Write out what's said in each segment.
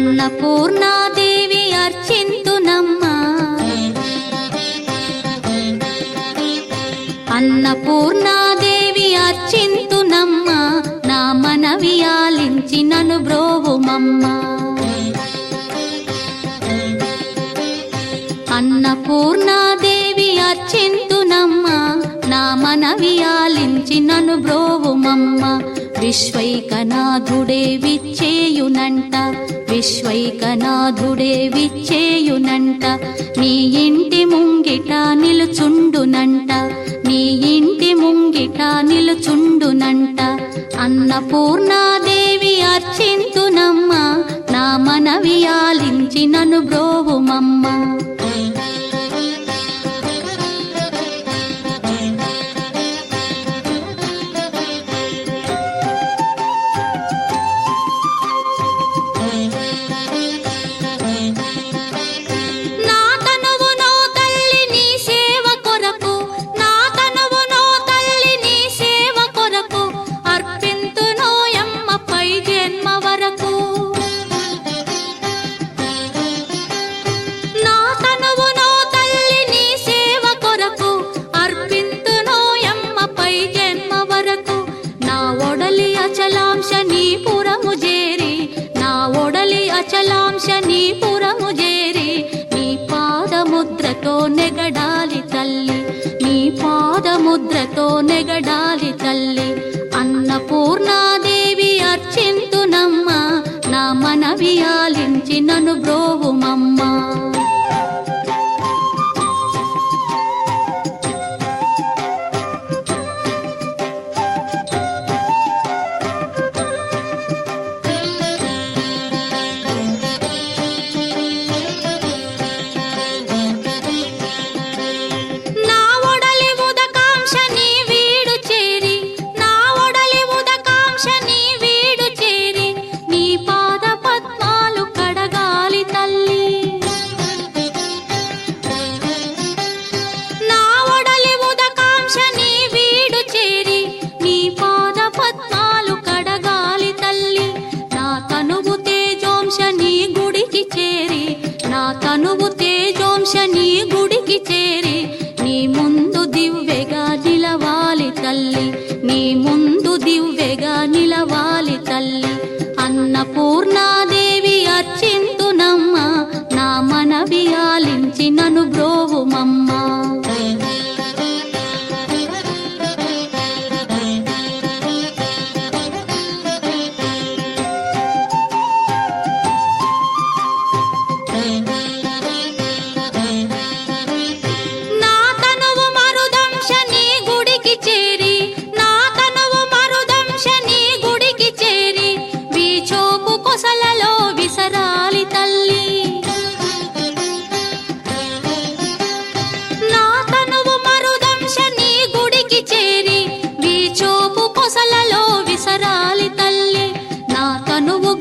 అన్నపూర్ణాదేవి అర్చింతునమ్మా అన్నపూర్ణాదేవి అర్చింతునమ్మా నా మనవి ఆలించి నన్ను బ్రోవుమమ్మా అన్నపూర్ణాదేవి అర్చింతునమ్మా నా మనవి ఆలించి నన్ను బ్రోవుమమ్మా విశ్వైకనాథుడే విచ్చేయునంట విశ్వైకనాథుడే విచ్చేయునంట నీ ఇంటి ముంగిట నిలుచుండునంట నీ ఇంటి ముంగిట నిలుచుండునంట అన్నపూర్ణాదేవి అర్చింతునమ్మా నా మనవి ఆలించి నన్ను బ్రోవుమమ్మా అచలాంశనీపురము చేరి నీ పాదముద్రతో నెగడాలి తల్లి నీ పాదముద్రతో నెగడాలి తల్లి అన్నపూర్ణాదేవి అర్చింతునమ్మా నా మనవి ఆలించి నన్ను బ్రోవుమమ్మా తనువు తేజోంశని గుడికి చేరి నీ ముందు దివ్వెగా నిలవాలి తల్లి నీ ముందు దివ్వెగా నిలవాలి తల్లి అన్నపూర్ణాదేవి అర్చింతునమ్మా నా మనవి ఆలించి నన్ను బ్రోవుమమ్మా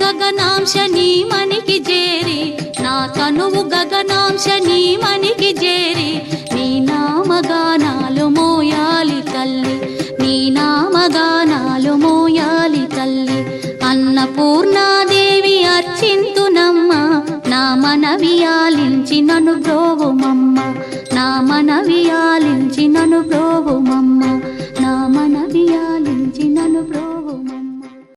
గగనాంశని మనికి చేరి నా తనువు గగనాంశని మనికి చేరి నీ నామగానాలు మోయాలి తల్లి నీ నామగానాలు మోయాలి తల్లి అన్నపూర్ణాదేవి అర్చింతునమ్మా నా మనవి ఆలించి నన్ను బ్రోవుమమ్మా నా మనవి ఆలించి నన్ను బ్రోవుమమ్మా